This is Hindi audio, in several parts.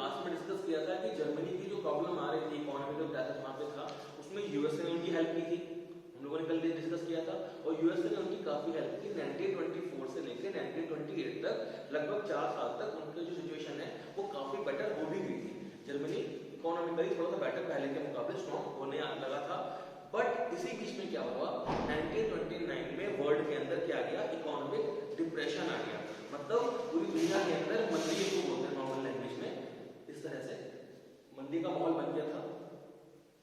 लास्ट में डिस्कस किया था कि जर्मनी की जो प्रॉब्लम आ रही थी, इकोनॉमिकल क्राइसिस वहां पे था, उसमें यूएसए ने उनकी हेल्प की थी, हम लोगों ने कल डिस्कस किया था। और यूएसए ने उनकी काफी हेल्प की। 1924 से लेकर 1928 तक लगभग 4 साल तक उनकी जो सिचुएशन है वो काफी बेटर हो भी गई थी। जर्मनी इकोनॉमिकली थोड़ा सा बेटर पहले के मुकाबले स्ट्रॉन्ग होने लगा था। बट इसी बीच में क्या हुआ, 1929 में वर्ल्ड के अंदर क्या आ गया, इकोनॉमिक डिप्रेशन आ गया। मतलब पूरी दुनिया के अंदर मंदी को बोलते हैं नॉर्मल लैंग्वेज में, इस तरह से मंदी का माहौल बन गया था।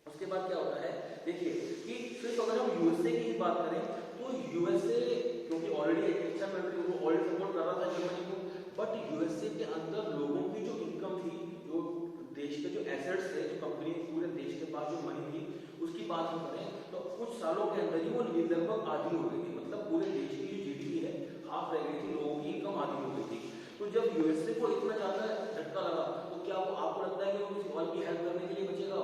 उसके बाद क्या होता है, देखिए कि सिर्फ अगर हम यूएसए की ही बात करें तो यूएसए क्योंकि ऑलरेडी एक अच्छा कंट्री, वो ऑलरेडी सपोर्ट कर रहा था जर्मनी को, बट यूएसए के अंदर लोगों की जो इनकम थी, जो देश के जो एसेट्स थे, जो कंपनी पूरे देश के पास जो मनी थी, उसकी बात हम करें तो कुछ सालों के अंदर ही वो लगभग आधी हो गई थी। मतलब पूरे देश की जो जीडीपी है हाफ रह गई थी, लोगों की इनकम आधी हो गई थी। तो जब यूएसए को इतना ज्यादा झटका लगा तो क्या वो आपको लगता है कि वो किसी और की हेल्प करने के लिए बचेगा?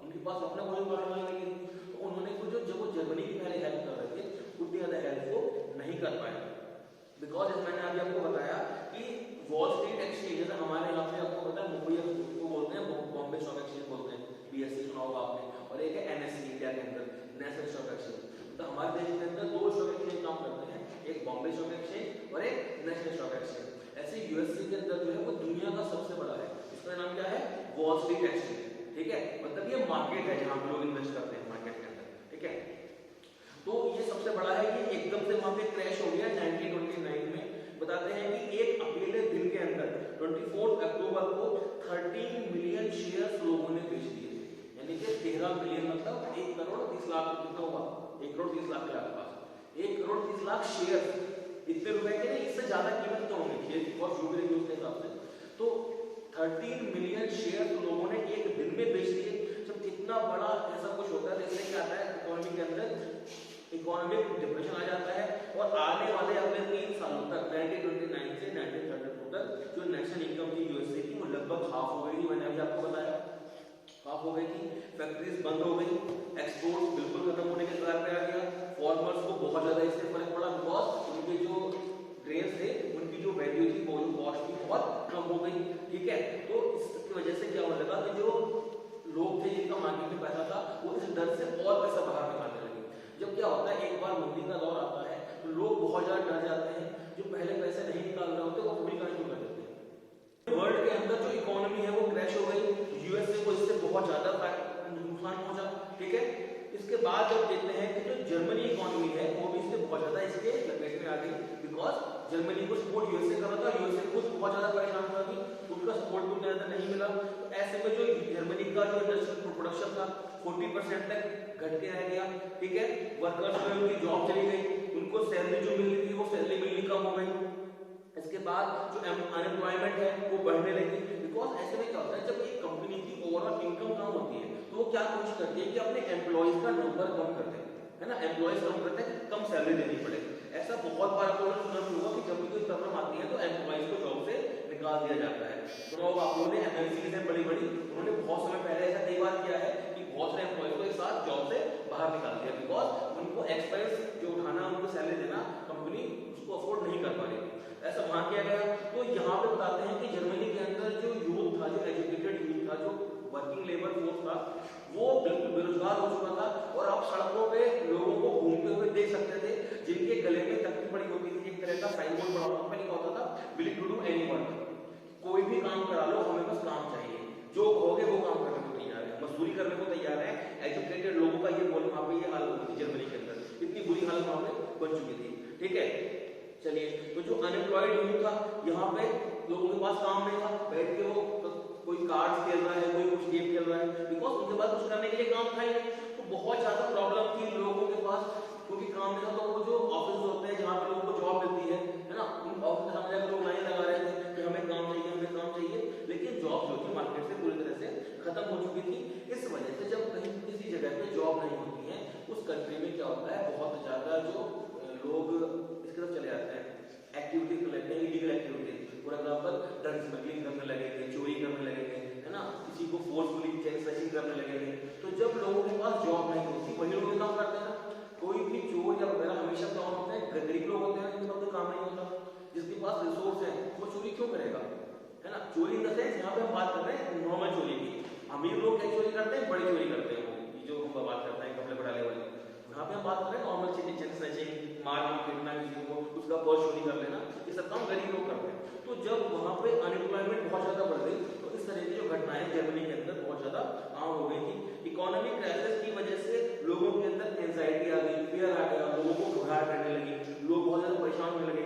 उनके पास अपना कोई बढ़ाने लगे, तो उन्होंने कुछ जब वो जर्मनी की पहले हेल्प कर रहे थे उतनी ज्यादा हेल्प वो नहीं कर पाए। बिकॉज मैंने अभी आपको बताया कि वॉल स्ट्रीट एक्सचेंज, जैसे हमारे यहाँ पे आपको पता है मुंबई को बोलते हैं बॉम्बे स्टॉक एक्सचेंज बोलते हैं, बीएससी सुना होगा आपने, और एक है एनएससी इंडिया के अंदर नेशनल स्टॉक एक्सचेंज। तो हमारे देश के अंदर 2 स्टॉक एक्सचेंज काम करते हैं, एक बॉम्बे स्टॉक एक्सचेंज और एक नेशनल स्टॉक एक्सचेंज। ऐसे यूएसए के अंदर जो है वो दुनिया का सबसे बड़ा है, इसका नाम क्या है, वॉल स्ट्रीट एक्सचेंज। ठीक है, मतलब ये मार्केट है जहां पे लोग इन्वेस्ट करते हैं मार्केट के अंदर। ठीक है, तो ये सबसे बड़ा है। ये एकदम से वहां पे क्रैश हो गया 1929 में। बताते हैं कि एक अकेले दिन के अंदर 24 अक्टूबर को 13 मिलियन शेयर्स लोगों ने बेच दिए थे, यानी कि 13 मिलियन मतलब 1 करोड़ 30 लाख कितना हुआ, 1 करोड़ 30 लाख के आसपास 1 करोड़ 30 लाख शेयर। इतने रुपए के नहीं, इससे ज्यादा कीमत तो होगी शेयर की और शुगर के उसके हिसाब से। तो 13 मिलियन शेयर लोगों ने एक दिन में बेच दिए। जब इतना बड़ा ऐसा कुछ होता है तो इससे क्या आता है, इकोनॉमी के अंदर इकोनॉमिक डिप्रेशन आ जाता है। और आने वाले अगले 3 सालों तक 1929 से 1932 तक जो नेशनल इनकम थी यूएसए की वो लगभग हाफ हो गई थी। मैंने अभी आपको बताया हाफ हो गई थी। फैक्ट्रीज बंद हो गई, एक्सपोर्ट बिल्कुल खत्म होने के कगार पे आ गया। फॉर्मर्स को बहुत ज्यादा इससे फर्क पड़ा, बिकॉज उनके जो ग्रेन्स थे उनकी जो वैल्यू थी वो कॉस्ट भी बहुत कम हो गई। ठीक है, तो इसकी वजह से क्या होने लगा कि जो लोग थे जिनका मार्केट में पैसा था वो इस डर से और पैसा बाहर निकालने लगे। जब क्या होता है, एक बार मंदी का दौर आता है तो लोग बहुत ज्यादा डर जाते हैं, जो पहले पैसे नहीं निकाल रहे होते वो पूरी करनी शुरू कर देते हैं। वर्ल्ड के अंदर जो इकोनॉमी है वो क्रैश हो गई, यूएसए को इससे बहुत ज्यादा नुकसान पहुंचा। ठीक है, इसके बाद जब देखते हैं कि जो जर्मनी इकोनॉमी है वो भी इससे बहुत ज्यादा इसके लपेट में आ गई, बिकॉज जर्मनी को सपोर्ट यूएसए कर रहा था, यूएसए को बहुत ज्यादा परेशान हुआ कि उनका सपोर्ट उतना ज्यादा नहीं मिला। तो ऐसे में जो जर्मनी का जो इंडस्ट्रियल प्रोडक्शन था 40% तक घट के रह गया। ठीक है, वर्कर्स में उनकी जॉब चली गई, उनको सैलरी जो मिल रही थी वो सैलरी मिलनी कम हो गई। इसके बाद जो अनएम्प्लॉयमेंट है वो बढ़ने लगी, बिकॉज ऐसे में क्या होता है, जब एक कंपनी की ओवरऑल इनकम कम होती है तो वो क्या कोशिश करती है कि अपने एम्प्लॉइज का नंबर कम कर दे, है ना, एम्प्लॉइज कम करते हैं, कम सैलरी देनी पड़े। ऐसा बहुत बार आपको सुना होगा कि जब भी कोई प्रॉब्लम आती है तो एम्प्लॉइज को जॉब से निकाल दिया जाता है। तो आप लोगों ने एमएनसीज हैं बड़ी बड़ी, उन्होंने बहुत समय पहले ऐसा कई बार किया है कि बहुत सारे एम्प्लॉइज को एक साथ जॉब से बाहर निकाल दिया, बिकॉज उनको एक्सपेंस जो उठाना, उनको सैलरी देना कंपनी उसको अफोर्ड नहीं कर पा रही। ऐसा वहां किया गया। तो यहाँ पे बताते हैं कि जर्मनी के अंदर जो यूथ था, जो एजुकेटेड यूथ था, जो वर्किंग लेबर फोर्स था, वो बिल्कुल बेरोजगार हो चुका था। और आप सड़कों पे लोगों को घूमते हुए देख सकते थे जिनके गले में तख्ती पड़ी होती थी, एक तरह का साइन बोर्ड पड़ा होता था, लिखा होता था will to do any work, कोई भी काम करा लो, हमें बस काम चाहिए, जो कहोगे वो काम करने को तैयार है, मजदूरी करने को तैयार है। एजुकेटेड लोगों का ये बोल वहां पे ये हालत होती थी जर्मनी के अंदर, इतनी बुरी हालत वहां पे बन चुकी थी। ठीक है, चलिए, तो जो अनएम्प्लॉयड यूथ था, यहाँ पे लोगों के पास काम नहीं था, बैठ के वो कोई कार्ड्स खेल रहा है, कोई कुछ गेम खेल रहा है, बिकॉज उनके पास कुछ करने के लिए काम था ही नहीं। तो बहुत ज्यादा प्रॉब्लम थी लोगों के पास, क्योंकि काम नहीं था। तो वो जो ऑफिस होते हैं जहाँ पे लोगों को जॉब मिलती है ना, उन ऑफिस में सामने लोग लाइन लगा रहे थे कि हमें काम चाहिए, हमें काम चाहिए, लेकिन जॉब जो थी मार्केट से पूरी तरह से खत्म हो चुकी थी। इस वजह से जब कहीं किसी जगह पे जॉब नहीं होती है, उस कंट्री में क्या होता है, बहुत ज्यादा जो लोग इसकी तरफ चले जाते हैं, एक्टिविटीज कर लेते हैं, illegal activities. For example drugs smuggling करने लगेंगे, चोरी करने लगेंगे, है ना, किसी को फोर्सफुली चेन स्नैचिंग करने लगेंगे। तो जब लोगों के पास जॉब नहीं होती, वही लोग काम करते हैं ना। कोई भी चोर या वगैरह हमेशा कौन होते हैं, गरीब लोग होते हैं, जिनके पास कोई काम नहीं होता। जिसके पास रिसोर्स है वो चोरी क्यों करेगा, है है ना। चोरी इन द सेंस यहाँ पे हम बात कर रहे हैं नॉर्मल चोरी की। अमीर लोग क्या चोरी करते हैं, बड़ी चोरी करते हैं, वो जो हम बात करते हैं कपड़े बढ़ाने वाले। यहाँ पे हम बात कर रहे हैं नॉर्मल चीजें, चेन स्नैचिंग, मार पीटना किसी को, उसका पर्स चोरी कर लेना, ये सब काम गरीब लोग करते हैं। तो जब वहाँ पे अनएम्प्लॉयमेंट बहुत ज्यादा बढ़ गई तो इस तरह की जो घटनाएं जर्मनी के अंदर बहुत ज्यादा आम हो गई थी। इकोनॉमिक क्राइसिस की वजह से लोगों के अंदर एंजाइटी आ गई, फियर आ गया, लोगों को घबराहट करने लगी, लोग बहुत ज्यादा परेशान होने लगे।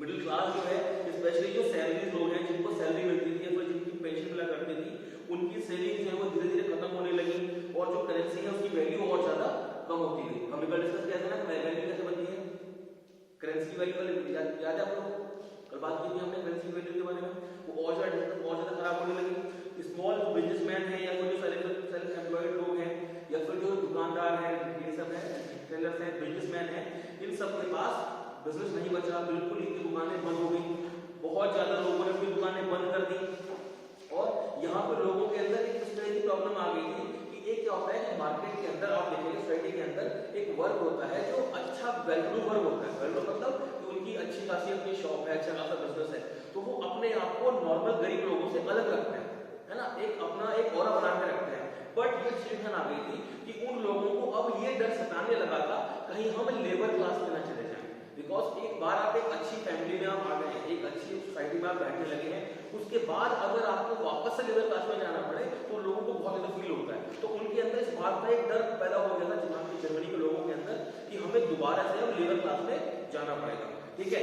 मिडिल क्लास जो है, स्पेशली जो सैलरीज लोग हैं, जिनको सैलरी मिलती थी या फिर जिनकी पेंशन मिला करती थी, उनकी सेविंग जो है वो धीरे धीरे खत्म होने लगी और जो करेंसी है उसकी वैल्यू और ज्यादा कम होती गई। हमने कल डिस्कस किया था ना वैल्यू कैसे बनती है, करेंसी की वैल्यू याद है आपको, कल बात की थी हमने करेंसी की वैल्यू के बारे में। वो और ज्यादा खराब होने लगी। स्मॉल बिजनेसमैन है या फिर जो सेल्फ एम्प्लॉयड लोग हैं या फिर जो दुकानदार हैं, ये सब है, टेलर्स हैं, बिजनेसमैन हैं, इन सब के पास बिजनेस नहीं बचा, बिल्कुल इनकी दुकानें बंद हो गई। बहुत ज्यादा लोगों ने अपनी दुकानें बंद कर दी और यहाँ पर लोगों के अंदर एक इस तरह की प्रॉब्लम आ गई थी कि एक क्या होता है कि मार्केट के अंदर आप देखेंगे सोसाइटी के अंदर एक वर्ग होता है जो अच्छा वेल टू वर्ग होता है। वेल मतलब कि उनकी अच्छी खासी अपनी शॉप है, अच्छा खासा बिजनेस है, तो वो अपने आप को नॉर्मल गरीब लोगों से अलग रखते हैं, है ना, एक अपना एक ऑरा बना के रखते हैं। बट ये सिचुएशन आ गई थी कि उन लोगों को अब ये डर सताने लगा था कहीं हम लेबर क्लास में ना चले जाएं। बिकॉज एक बार आप एक अच्छी फैमिली में आप आ गए हैं, एक अच्छी सोसाइटी में आप बैठने लगे हैं, उसके बाद अगर आपको वापस से लेबर क्लास में जाना पड़े तो लोगों को बहुत ज्यादा फील होता है। तो उनके अंदर इस बात का एक डर पैदा हो गया था जहाँ पे जर्मनी के लोगों के अंदर कि हमें दोबारा से अब लेबर क्लास में जाना पड़ेगा। ठीक है,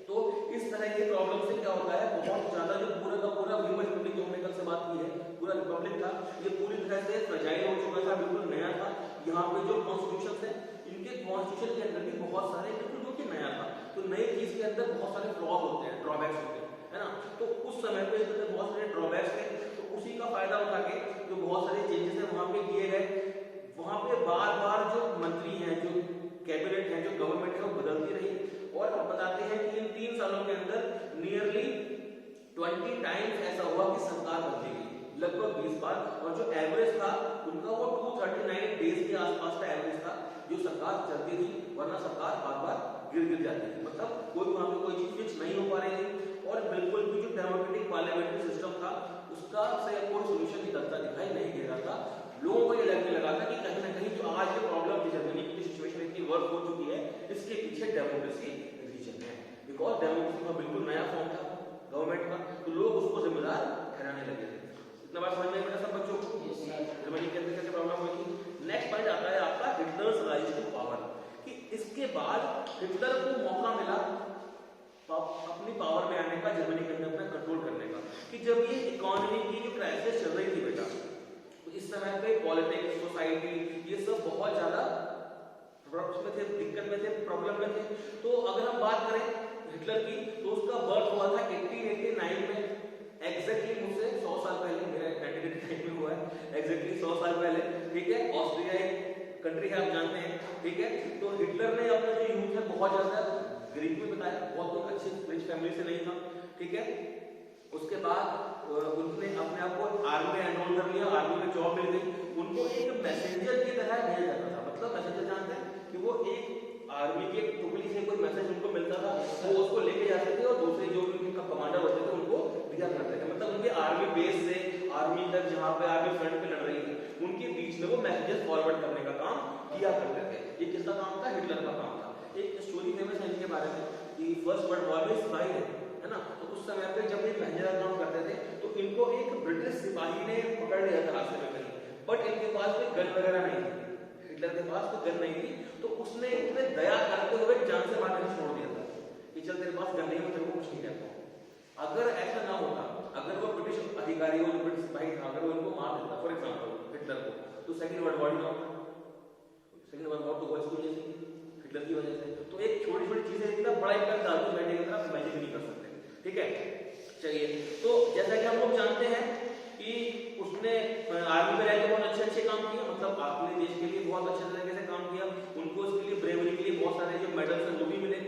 तो इस तरह के प्रॉब्लम से क्या होता है, बहुत ज्यादा जो पूरा का पूरा ह्यूमन रिपब्लिक जो हमने कल से बात की है, पूरा रिपब्लिक था, ये पूरी तरह से फ्रेजाइल हो चुका था, बिल्कुल नया था। यहाँ पे जो कॉन्स्टिट्यूशन है, इनके कॉन्स्टिट्यूशन के अंदर भी बहुत सारे बिल्कुल जो कि नया था, तो नई चीज के अंदर बहुत सारे फ्लॉज होते हैं, ड्रॉबैक्स होते हैं, है ना। तो उस समय पे इसके अंदर बहुत सारे ड्रॉबैक्स थे, तो उसी का फायदा उठा के जो बहुत सारे चेंजेस है वहां पे किए गए। वहां पे बार बार जो मंत्री हैं, जो कैबिनेट है, जो गवर्नमेंट है, वो बदलती रही और अब बताते हैं कि इन 3 सालों के अंदर नियरली 20 टाइम्स ऐसा हुआ कि सरकार बदली गई, लगभग 20 बार। और जो एवरेज था उनका वो 239 डेज के आसपास का एवरेज था जो सरकार चलती थी, वरना सरकार बार बार गिर जाती थी। मतलब कोई वहां पे कोई चीज फिक्स नहीं हो पा रही थी और बिल्कुल भी जो डेमोक्रेटिक पार्लियामेंट्री सिस्टम था उसका से कोई सोल्यूशन निकलता दिखाई नहीं दे रहा था। लोगों को ये लगने लगा था कि कहीं ना कहीं जो आज की प्रॉब्लम जर्मनी की सिचुएशन इतनी वर्क हो चुकी है, इसके पीछे डेमोक्रेसी रीजन है। बिकॉज डेमोक्रेसी का बिल्कुल नया फॉर्म था गवर्नमेंट का, तो लोग उसको जिम्मेदार ठहराने लगे थे। इतना बात समझ में बेटा सब बच्चों को जर्मनी के अंदर कैसे प्रॉब्लम हुई थी। नेक्स्ट पॉइंट आता है आपका हिटलर्स राइज टू पावर, कि इसके बाद हिटलर को मौका मिला अपनी पावर में आने का, जर्मनी के अंदर अपना कंट्रोल करने का। कि जब ये इकोनॉमी की जो क्राइसिस चल रही थी बेटा, तो इस समय पे पॉलिटिक्स, सोसाइटी, ये सब बहुत ज्यादा उसमें थे, दिक्कत में थे, प्रॉब्लम में थे। तो अगर हम बात करें हिटलर की, तो उसका बर्थ हुआ था 1889 में, एग्जैक्टली मुझसे 100 साल पहले, मेरा 1989 में हुआ है, एग्जैक्टली 100 साल पहले। ठीक है, ऑस्ट्रिया एक कंट्री है, आप जानते हैं। ठीक है, तो हिटलर ने अपना जो यूथ है बहुत ज्यादा गरीब में बताया, बहुत कोई अच्छी रिच फैमिली से नहीं था। ठीक है, उसके बाद उन्होंने अपने आप को आर्मी में एनरोल कर लिया, आर्मी में जॉब मिल गई। उनको एक मैसेंजर की तरह भेजा जाता था, मतलब मैसेंजर जानते हैं कि वो एक आर्मी की एक टुकड़ी से कोई मैसेज उनको मिलता था, वो उसको लेके जाते थे और दूसरे जो भी उनका कमांडर होते थे उनको दिया करते थे। मतलब उनके आर्मी बेस से आर्मी तक, जहाँ पे आर्मी फ्रंट पे लड़ रही थी, उनके बीच में वो मैसेजेस फॉरवर्ड करने का काम किया करते थे। ये किसका काम था? हिटलर का काम था। एक स्टोरी फेमस है इनके बारे में कि फर्स्ट वर्ल्ड वॉर में सिपाही है ना, तो उस समय पे जब ये मैसेंजर का काम करते थे तो इनको एक ब्रिटिश सिपाही ने पकड़ लिया था रास्ते में कहीं, बट इनके पास कोई गन वगैरह नहीं थी, हिटलर के पास कोई गन नहीं थी। तो उसने इतने दया करते हुए जान से मारने छोड़ दिया था कि चल तेरे पास गन नहीं है, मैं तेरे को कुछ नहीं कहता। अगर ऐसा ना होता, अगर वो ब्रिटिश अधिकारी हो, जो ब्रिटिश सिपाही था, अगर वो इनको मार देता फॉर एग्जाम्पल हिटलर को, तो सेकंड वर्ल्ड वॉर ना होता। सेकंड वर्ल्ड वॉर तो इसकी वजह से, हिटलर की वजह से। तो एक छोटी छोटी चीजें इतना बड़ा इम्पैक्ट डालती है बैठे की तरफ, इमेजिन नहीं कर सकते। ठीक है, चलिए, तो जैसा कि हम लोग जानते हैं कि उसने आर्मी में रहकर बहुत अच्छे काम किए, मतलब अपने देश के लिए बहुत अच्छे तरीके से काम किया। उनको इसके लिए ब्रेवरी के लिए बहुत सारे जो मेडल्स हैं वो भी मिले।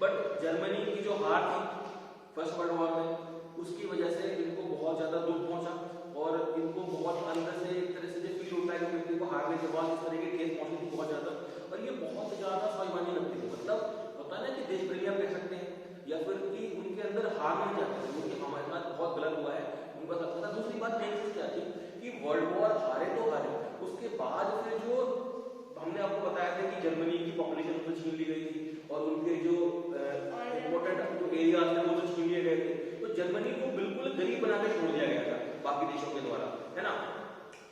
बट जर्मनी की जो हार थी फर्स्ट वर्ल्ड वॉर में, उसकी वजह से इनको बहुत ज्यादा दुख पहुंचा और इनको बहुत अंदर से एक तरह से जो फील होता है कि व्यक्ति को हारने के बाद इस तरह की ठेस पहुंची थी बहुत ज्यादा, और ये बहुत ज्यादा स्वाभिमानी लगती थी। मतलब होता है ना कि देश प्रेमी आप कह सकते हैं, या फिर कि उनके अंदर हार नहीं जाते थे, क्योंकि हमारे साथ बहुत गलत हुआ है, उनको सब पता। दूसरी बात मेन चीज क्या थी कि वर्ल्ड वॉर हारे तो हारे, उसके बाद फिर जो हमने आपको बताया था कि जर्मनी की पॉपुलेशन तो छीन ली गई थी और उनके जो इम्पोर्टेंट जो एरियाज थे वो तो छीन लिए गए थे, तो जर्मनी को बिल्कुल गरीब बनाकर छोड़ दिया गया था बाकी देशों के द्वारा, है ना।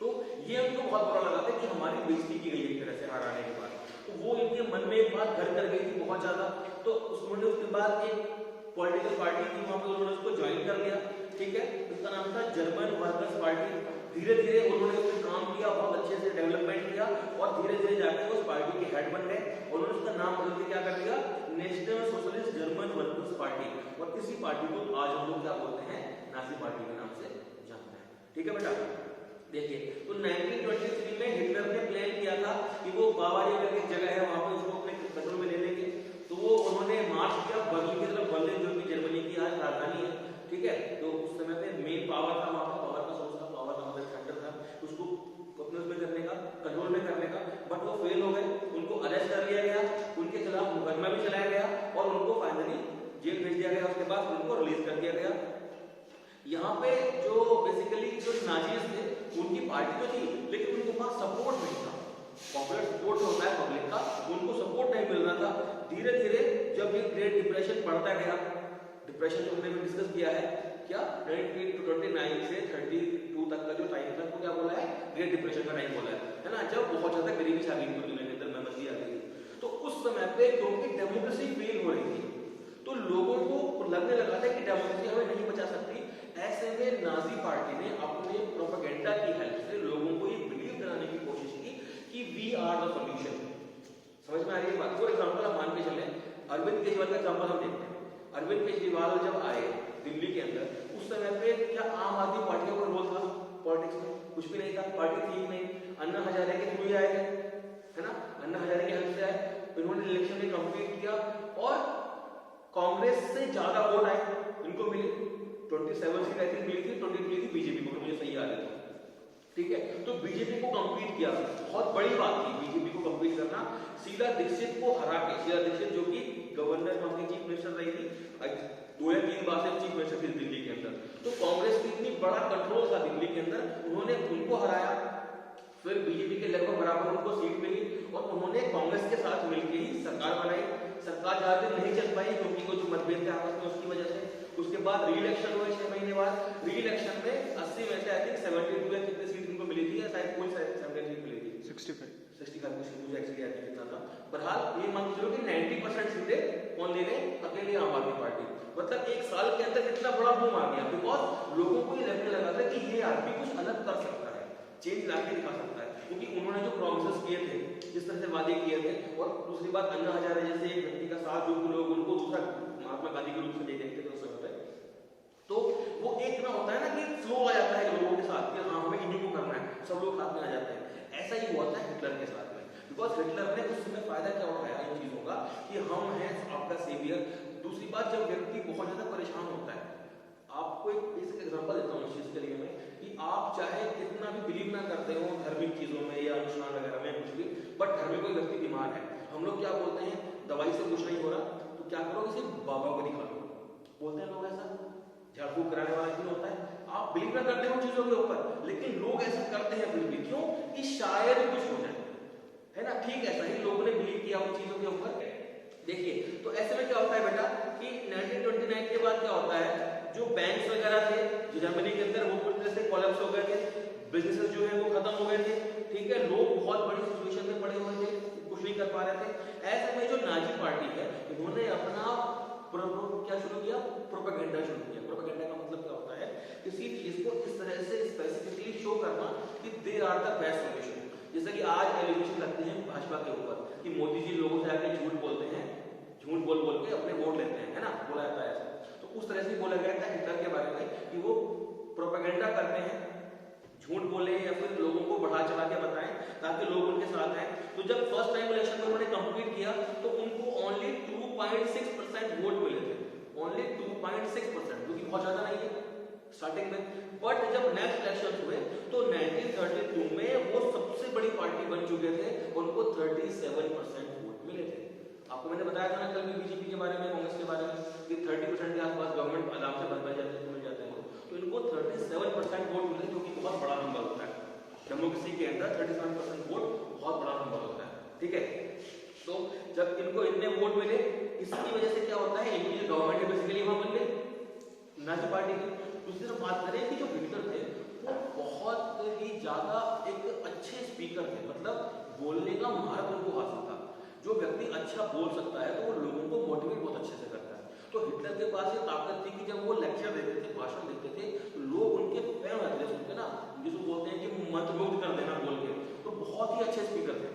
तो ये उनको बहुत बुरा लगा था कि हमारी बेइज्जती की गई एक तरह से हराने के बाद, तो वो इनके मन में एक बात घर कर गई थी बहुत ज्यादा। तो उन्होंने उसके बाद एक पॉलिटिकल पार्टी थी वहां पे, उन्होंने उसको ज्वाइन कर लिया, ठीक है, उसका नाम था जर्मन वर्कर्स पार्टी। धीरे धीरे उन्होंने उसमें काम किया, बहुत अच्छे से डेवलपमेंट किया और धीरे धीरे जाकर उस पार्टी के हेड बन गए। उन्होंने उसका नाम बदल के क्या कर दिया, national socialist German workers party, और इसी पार्टी को आज हम लोग क्या बोलते हैं, नाजी पार्टी के नाम से जानते हैं, ठीक है बेटा। देखिए, तो 1923 में हिटलर ने प्लान किया था कि वो बावारिया करके एक जगह है वहां पे उसको अपने कंट्रोल में ले लेंगे, तो वो उन्होंने मार्च किया बर्लिन की तरफ। बर्लिन जो कि जर्मनी की आज राजधानी है, ठीक है, तो उस समय पे मेन पावर था वहां पे, पावर का सोर्स था, पावर का मतलब सेंटर था, उसको अपने उसमें करने का, कंट्रोल में करने का, बट वो फेल हो गए, उनको अरेस्ट कर लिया गया, उनके खिलाफ मुकदमा भी चलाया गया और उनको फाइनली जेल भेज दिया गया, उसके बाद उनको रिलीज कर दिया गया। यहाँ पे जो बेसिकली जो नाजीज थे उनकी पार्टी तो थी, लेकिन उनके पास सपोर्ट नहीं था, पॉपुलर सपोर्ट जो होता है पब्लिक का, उनको सपोर्ट नहीं मिल रहा था। धीरे धीरे जब ये ग्रेट डिप्रेशन बढ़ता गया, डिप्रेशन जो हमने डिस्कस किया है क्या 1929 से 32 तक का जो टाइम था वो क्या बोला है, ग्रेट डिप्रेशन का टाइम बोला है ना, जब बहुत ज्यादा गरीबी छा गई थी दुनिया के अंदर, मंदी आ गई थी। तो उस समय पे क्योंकि डेमोक्रेसी फेल हो रही थी, तो लोगों को लगने लगा था कि डेमोक्रेसी हमें नहीं बचा सकती। ऐसे में नाजी पार्टी ने अपने प्रोपेगेंडा की हेल्प से लोगों को ये बिलीव कराने की कोशिश की कि वी आर द सॉल्यूशन। समझ में आ रही है बात? फॉर एग्जांपल हम मान के चले, अरविंद केजरीवाल का एग्जांपल हम देखते हैं। अरविंद केजरीवाल जब आए दिल्ली के अंदर, उस समय पे क्या आम आदमी पार्टी का कोई रोल था पॉलिटिक्स में? कुछ भी नहीं था, पार्टी थी नहीं। अन्ना हजारे के थ्रू ही आए थे, है ना, अन्ना हजारे की हेल्प से आए, इन्होंने इलेक्शन में कंप्लीट किया और कांग्रेस से ज्यादा वोट आए इनको मिले, 27 सीट आई थिंक मिली थी, 20 मिली थी बीजेपी को, मुझे सही याद है, ठीक है। तो बीजेपी को कंप्लीट किया, बहुत बड़ी बात थी बीजेपी को कंप्लीट करना। शीला दीक्षित को हरा के, शीला दीक्षित जो कि governor of the chief minister रही थी, 2 या 3 बार से चीफ मिनिस्टर थी दिल्ली के अंदर, तो कांग्रेस की इतनी बड़ा कंट्रोल था दिल्ली के अंदर, उन्होंने उनको हराया। फिर बीजेपी के लगभग बराबर उनको सीट मिली और उन्होंने कांग्रेस के साथ मिलकर ही सरकार बनाई। सरकार ज्यादा दिन नहीं चल पाई क्योंकि कुछ मतभेद थे आपस में, उसकी वजह से। उसके बाद री इलेक्शन हुए 6 महीने बाद। री इलेक्शन में 80 में से आई थिंक 72 या कितनी सीट उनको मिली थी, या शायद कोई 70 सीट मिली थी, 65 की सीट, मुझे एक्चुअली याद नहीं कितना था। बहरहाल ये मान चलो कि 90% सीटें कौन ले गए, अकेले आम आदमी पार्टी। मतलब 1 साल के अंदर कितना बड़ा बूम आ गया, बिकॉज लोगों को ये लगने लगा था कि ये आदमी कुछ अलग कर सकता है, चेंज लाके दिखा सकता है, क्योंकि उन्होंने जो प्रॉमिसेस किए थे, जिस तरह से वादे किए थे। और दूसरी बात, अन्ना हजारे जैसे एक व्यक्ति का साथ जो लोग उनको दूसरा महात्मा गांधी के रूप में नहीं देखते थे उस समय पे, तो वो एक ना होता है ना कि फ्लो आ जाता है लोगों के साथ कि हाँ हमें इन्हीं को करना है, सब लोग साथ में आ जाते हैं। ऐसा ही हुआ था हिटलर के साथ में, बिकॉज हिटलर ने उस समय फायदा क्या उठाया इन चीजों का कि हम हैं आपका सेवियर। दूसरी बात, जब व्यक्ति बहुत ज्यादा परेशान होता है, आपको एक बेसिक एग्जांपल देता हूँ इस चीज के लिए मैं, कि आप चाहे कितना भी बिलीव ना करते हो धार्मिक चीजों में या अनुष्ठान वगैरह में कुछ भी, बट घर में कोई व्यक्ति बीमार है, हम लोग क्या बोलते हैं, दवाई से कुछ नहीं हो रहा तो क्या करो, किसी बाबा को दिखा लो, बोलते हैं लोग ऐसा, झाड़ फूक कराने वाला क्यों होता है। आप बिलीव ना करते हो चीजों के ऊपर, लेकिन लोग ऐसा करते हैं फिर भी, क्यों, कि शायद कुछ हो जाए, है ना। ठीक ऐसा ही लोगों ने बिलीव किया उन चीजों के ऊपर। देखिए, तो ऐसे में क्या होता है बेटा कि 1929 के बाद क्या होता है, जो बैंक्स वगैरह थे जो जर्मनी के अंदर, वो पूरी तरह से कोलैप्स हो गए थे, बिजनेसेस जो है वो खत्म हो गए थे, ठीक है, लोग बहुत बड़ी सिचुएशन में पड़े हुए थे, कुछ नहीं कर पा रहे थे। ऐसे में जो नाजी पार्टी है, उन्होंने अपना क्या शुरू किया, प्रोपेगेंडा शुरू किया। प्रोपेगेंडा का मतलब क्या होता है, किसी चीज को इस तरह से स्पेसिफिकली शो करना कि they are the best solution. जैसे कि आज एलिगेशन लगते हैं भाजपा के ऊपर कि मोदी जी लोगों से आके झूठ बोलते हैं, झूठ बोल बोल के अपने वोट लेते हैं, है ना, बोला जाता है ऐसा। तो उस तरह से बोला गया था हिटलर के बारे में कि वो प्रोपेगेंडा करते हैं, झूठ बोले या फिर लोगों को बढ़ा चढ़ा के बताएं ताकि लोग उनके साथ आए। तो जब फर्स्ट टाइम इलेक्शन में उन्होंने कंप्लीट किया तो उनको ओनली 2.6% वोट मिले थे, ओनली 2.6%, जो कि बहुत ज्यादा नहीं है स्टार्टिंग में। बट जब नेक्स्ट इलेक्शन हुए तो 1932 में वो सबसे बड़ी पार्टी बन चुके थे, उनको 37% वोट मिले थे। आपको मैंने बताया था ना कल भी बीजेपी के बारे में, कांग्रेस के बारे में, कि 30% के आसपास गवर्नमेंट आराम से बन जाते हैं, मिल जाते हैं। नाजी पार्टी की। दूसरी तरफ बात करें कि जो हिटलर थे वो बहुत ही ज्यादा एक अच्छे स्पीकर थे, मतलब बोलने का महारत उनको हासिल था। जो व्यक्ति अच्छा बोल सकता है तो वो लोगों को मोटिवेट बहुत अच्छे से करता है। तो हिटलर के पास ये ताकत थी कि जब वो लेक्चर देते थे, भाषण देते थे, तो लोग उनके फैन होते थे, सुनते ना, जिसको बोलते हैं कि मंत्रमुग्ध कर देना बोल के। तो बहुत ही अच्छे स्पीकर थे,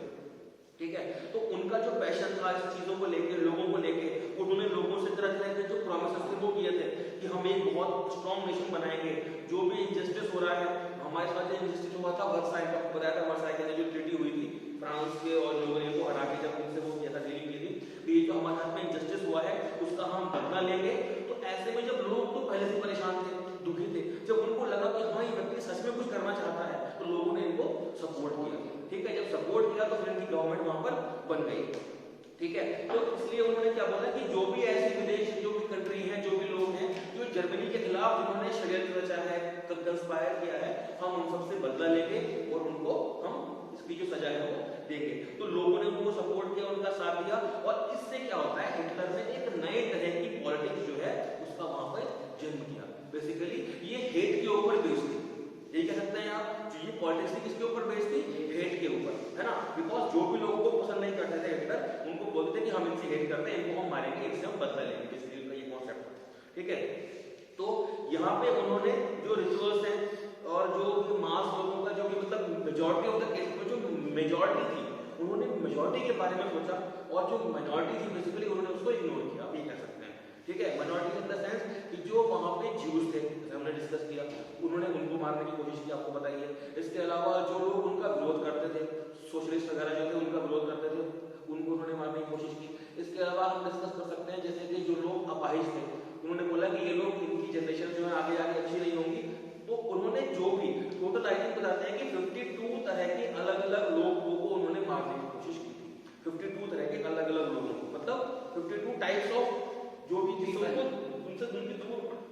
ठीक है। तो उनका जो पैशन था इस चीजों को लेके, लोगों को लेके, उन्होंने लोगों से तरह तरह के जो प्रॉमिसेस थे वो किए थे कि हम एक बहुत स्ट्रॉन्ग नेशन बनाएंगे, जो भी इनजस्टिस हो रहा है हमारे साथ, इनजस्टिस हुआ था वर्साई का, बताया था वर्साई के जो ट्रीटी हुई थी फ्रांस के और लोगों ने को हरा के जब उनसे वो किया था, डीलिंग की थी, तो ये जो हमारे साथ में इनजस्टिस हुआ है उसका हम बदला लेंगे। तो ऐसे में जब लोग तो पहले से परेशान थे, दुखी थे, जब उनको लगा कि हाँ ये व्यक्ति सच में कुछ करना चाहता है, तो लोगों ने इनको सपोर्ट किया, ठीक है। जब सपोर्ट किया तो फिर इनकी गवर्नमेंट वहां पर बन गई, ठीक है। तो इसलिए उन्होंने क्या बोला कि जो भी ऐसी विदेश, जो भी कंट्री है, जो भी लोग हैं जो जर्मनी के खिलाफ जिन्होंने षड्यंत्र रचा है, कंस्पायर किया है, हम उन सबसे बदला लेंगे और उनको हम इसकी जो सजा है वो देंगे। तो लोगों ने उनको सपोर्ट किया, उनका साथ दिया, और इससे क्या होता है, हिटलर ने एक नए तरह की पॉलिटिक्स जो है उसका वहां पर जन्म किया। बेसिकली ये हेट के ऊपर बेस्ड थी, ये कह सकते हैं आप, जो ये पॉलिटिक्स थी किसके ऊपर बेस्ड थी, हेट के ऊपर, है ना। बिकॉज जो भी लोगों को पसंद नहीं करते थे हिटलर, उनको बोलते थे कि हम इनसे हेट करते हैं, इनको हम मारेंगे, इनसे हम बदला लेंगे, बेसिकली उनका ये कॉन्सेप्ट था, ठीक है। तो यहाँ पे उन्होंने जो रिचुअल्स हैं और जो मास लोगों का जो भी, मतलब मेजॉरिटी ऑफ द केस में जो मेजॉरिटी थी, उन्होंने मेजॉरिटी के बारे में सोचा, और जो माइनॉरिटी थी बेसिकली उन्होंने उसको इग्नोर किया, आप ये कह सकते हैं, ठीक है। माइनॉरिटी इन द सेंस कि जो वहां पे ज्यूज थे, जैसे हमने डिस्कस किया, उन्होंने उनको मारने की कोशिश की, आपको बताइए। इसके अलावा जो लोग उनका विरोध करते थे, सोशलिस्ट वगैरह जो थे उनका विरोध करते थे, उनको उन्होंने मारने की कोशिश की। इसके अलावा हम डिस्कस कर सकते हैं जैसे कि जो लोग अपाहिज थे, उन्होंने बोला कि ये लोग, इनकी जनरेशन जो है आगे आगे अच्छी नहीं होंगी, तो उन्होंने जो भी टोटल आई थिंक बताते हैं कि 52 तरह के अलग अलग लोगों को उन्होंने मारने की कोशिश की थी। 52 तरह के अलग अलग लोगों को, मतलब 52 टाइप्स ऑफ जो भी थी,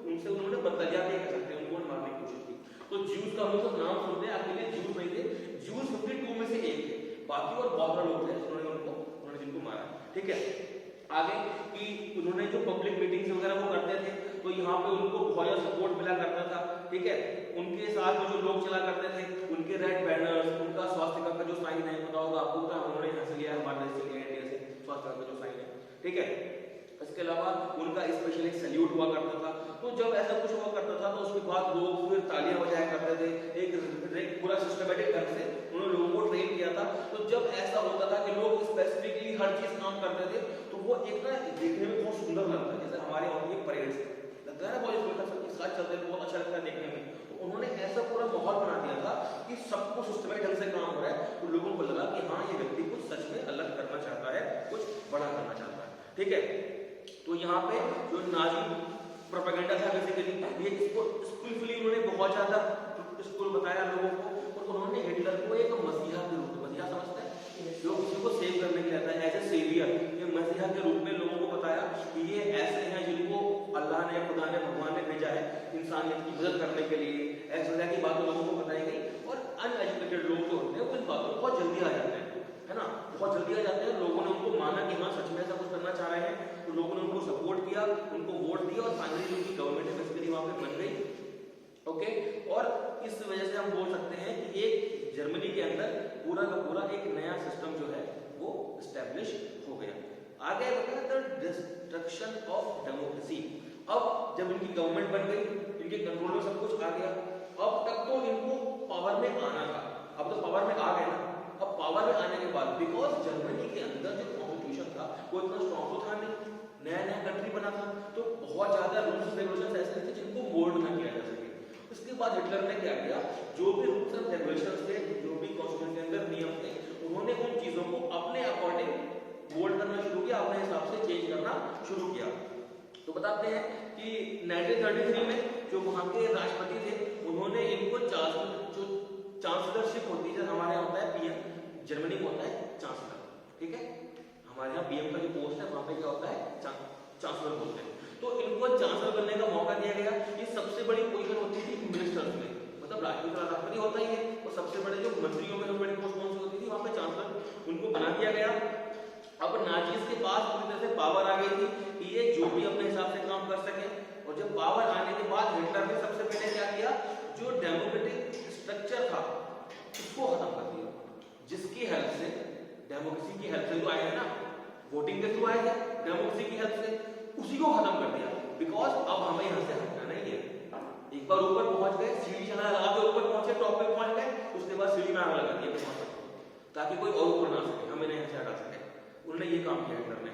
उनसे उन्होंने बदला लिया, नहीं कह सकते, उनको मारने की कोशिश की। तो ज्यूज का हम सब नाम सुनते हैं, अकेले ज्यूज नहीं थे, ज्यूज 52 में से एक थे, बाकी और बहुत सारे लोग थे उन्होंने जिनको मारा, ठीक है। आगे कि उन्होंने जो पब्लिक मीटिंग्स वगैरह वो करते थे, तो यहाँ पे उनको बहुत ज्यादा सपोर्ट मिला करता था, ठीक है। उनके साथ जो लोग चला करते थे, उनके रेड बैनर्स, उनका स्वास्थ्य का जो साइन है, पता होगा आपको, उन्होंने यहाँ से लिया, हमारे देश से लिया, इंडिया से, स्वास्थ्य का जो साइन है, ठीक है। इसके अलावा उनका स्पेशल एक सैल्यूट हुआ करता था। तो जब ऐसा कुछ हुआ करता था तो उसके बाद लोग फिर तालियां बजाया करते थे, एक पूरा सिस्टमेटिक ढंग से उन्होंने लोगों को ट्रेन किया था। तो जब ऐसा होता था कि लोग स्पेसिफिकली हर चीज काम करते थे, तो वो एक ना देखने में बहुत सुंदर लगता है, जैसे हमारे यहाँ ये परेड लगता है ना, बहुत साथ चलते हैं, बहुत अच्छा लगता है देखने में। तो उन्होंने ऐसा पूरा माहौल बना दिया था कि सबको सिस्टमेटिक ढंग से काम हो रहा है, तो लोगों को लगा कि हाँ ये व्यक्ति कुछ सच में अलग करना चाहता है, कुछ बड़ा करना चाहता है, ठीक है। तो यहाँ पे जो नाजी प्रोपेगेंडा था बेसिकली, ये इसको स्किलफुली उन्होंने बहुत ज्यादा इसको बताया लोगों को, और उन्होंने हिटलर को एक मसीहा के रूप में, मसीहा समझते हैं जो किसी को सेव करने के लिए आता है, एज ए सेवियर, ये मसीहा के रूप में लोगों को बताया कि ये ऐसे हैं जिनको अल्लाह ने, खुदा ने, भगवान ने भेजा है इंसानियत की मदद करने के लिए। ऐसे तरह की बातें लोगों को बताई गई, और अनएजुकेटेड लोग जो होते हैं वो इन बातों में बहुत जल्दी आ जाते हैं, है ना, बहुत जल्दी आ जाते हैं। लोगों ने उनको माना कि हाँ सच में ऐसा कुछ करना चाह रहे हैं, तो लोगों ने उनको सपोर्ट किया, उनको वोट दिया, और फाइनली उनकी गवर्नमेंट बेसिकली वहां पे बन गई, ओके। और इस वजह से हम बोल सकते हैं कि एक जर्मनी के अंदर पूरा का पूरा एक नया सिस्टम जो है वो एस्टेब्लिश हो गया। आगे बताया द डिस्ट्रक्शन ऑफ डेमोक्रेसी। अब जब इनकी गवर्नमेंट बन गई, इनके कंट्रोल में सब कुछ आ गया, अब तक तो इनको पावर में आना था, अब तो पावर में आ गए ना। अब पावर में आने के बाद, बिकॉज जर्मनी के अंदर जो कॉन्स्टिट्यूशन था वो इतना स्ट्रॉन्ग तो था नहीं, नया नया कंट्री बना था, तो बहुत ज्यादा रूल्स रेगुलेशंस ऐसे थे जिनको मोल्ड ना किया जा सके। उसके बाद हिटलर ने क्या किया, जो भी रूल्स एंड रेगुलेशंस थे, जो भी कॉन्स्टिट्यूशन के अंदर नियम थे, उन्होंने उन चीजों को अपने अकॉर्डिंग मोल्ड करना शुरू किया, अपने हिसाब से चेंज करना शुरू किया। तो बताते हैं कि 1933 में जो वहां के राष्ट्रपति थे, उन्होंने इनको चांसलरशिप होती है, हमारे यहाँ होता है पीएम, जर्मनी में होता है चांसलर, ठीक है। हमारे यहाँ पीएम का जो पोस्ट है वहां पे क्या होता है, चांसलर बोलते हैं। तो इनको चांसलर बनने का मौका दिया गया। ये सबसे बड़ी पोजीशन होती थी मिनिस्टर्स में, मतलब राष्ट्रपति होता ही है, और सबसे बड़े जो मंत्रियों में बड़ी पोस्ट कौन सी होती थी, वहां पे चांसलर उनको बना दिया गया। अब नाजीज के पास पूरी तरह से पावर आ गई थी कि ये जो भी अपने हिसाब से काम कर सके, और जब पावर आने के बाद पहले क्या किया, जो डेमोक्रेटिक स्ट्रक्चर था उसको खत्म कर दिया, जिसकी हेल्प से, डेमोक्रेसी की हेल्प से तो आए हैं ना, वोटिंग के थ्रू आए थे, डेमोक्रेसी की हेल्प से उसी को खत्म कर दिया। बिकॉज अब हमें यहाँ से हटना नहीं है। एक बार ऊपर पहुंच गए, सीढ़ी चला लगा के ऊपर पहुंचे, टॉप पे पहुंच गए, उसके बाद सीढ़ी में आग लगा दी पहुंच सकते, ताकि कोई और ऊपर ना सके, हमें नहीं से हटा सके। उन्होंने ये काम किया हिटलर ने,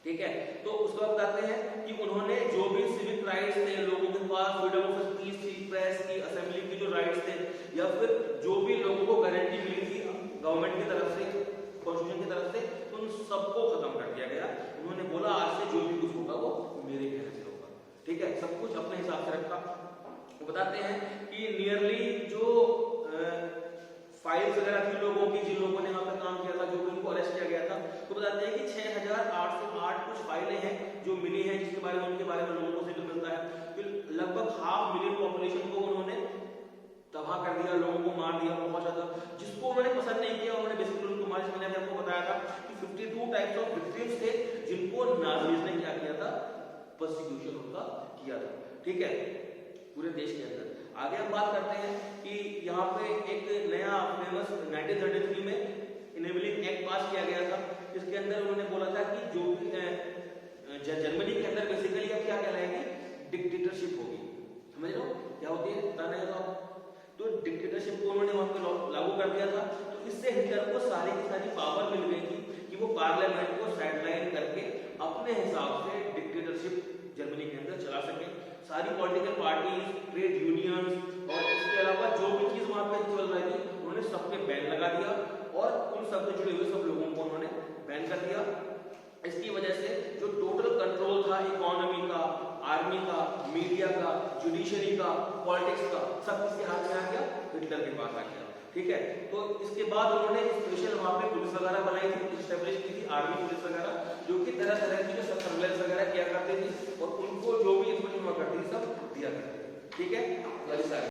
ठीक है। तो उसके बाद बताते हैं कि उन्होंने जो भी सिविक राइट्स थे लोगों के पास, फ्रीडम ऑफ स्पीच थी, प्रेस की, असेंबली की जो राइट्स थे, या फिर जो भी लोगों को गारंटी मिली थी गवर्नमेंट की तरफ से, कॉन्स्टिट्यूशन की तरफ से, उन सबको खत्म कर दिया गया। उन्होंने बोला आज से जो भी कुछ होगा वो मेरे कहने से होगा, ठीक है, सब कुछ अपने हिसाब से रखा। वो बताते हैं कि नियरली जो फाइल्स वगैरह थी लोगों की, जिन लोगों ने वहां पर काम किया था, जो भी उनको अरेस्ट किया गया था, तो बताते हैं कि 6808 कुछ फाइलें हैं जो मिली हैं, जिसके बारे में, उनके बारे में लोगों को जिक्र मिलता है कि लगभग 500,000 पॉपुलेशन को उन्होंने तबाह कर दिया, लोगों को मार दिया बहुत ज्यादा। जिसको उन्होंने पसंद नहीं किया उन्होंने बेसिकली उनको मार, मैंने आपको बताया था कि 52 टाइप्स ऑफ विक्टिम्स थे जिनको नाजीज ने क्या किया था, पर्सिक्यूशन उनका किया था, ठीक है, पूरे देश के अंदर। आगे हम बात करते हैं कि यहाँ पे एक नया फेमस 1933 में इनेबलिंग एक्ट पास किया गया था, जिसके अंदर उन्होंने बोला था कि जो भी जर्मनी के अंदर बेसिकली अब क्या कहलाएगी, डिक्टेटरशिप होगी। समझ लो क्या होती है, पता नहीं होगा। तो डिक्टेटरशिप को उन्होंने वहां पे लागू कर दिया था। तो इससे हिटलर को सारी की सारी पावर मिल गई थी कि वो पार्लियामेंट को साइडलाइन करके अपने हिसाब से डिक्टेटरशिप जर्मनी के अंदर चला सके। सारी पॉलिटिकल पार्टीज, ट्रेड यूनियंस और इसके अलावा जो भी चीज वहां पे चल रही थी उन्होंने सब पे बैन लगा दिया और उन सब से जुड़े हुए सब लोगों को उन्होंने बैन कर दिया। इसकी वजह से जो टोटल कंट्रोल था इकोनॉमी का, आर्मी का, मीडिया का, जुडिशरी का, पॉलिटिक्स का, सब किसके हाथ में आ गया, हिटलर के पास आ गया, ठीक है। तो इसके बाद उन्होंने स्पेशल वहां पे पुलिस वगैरह बनाई थी, एस्टैब्लिश की थी, आर्मी पुलिस वगैरह, जो कि तरह तरह की जो सर्वेलेंस वगैरह किया करती थी और उनको जो भी इंफॉर्मेशन हुआ करती थी सब दिया करती थी, ठीक है।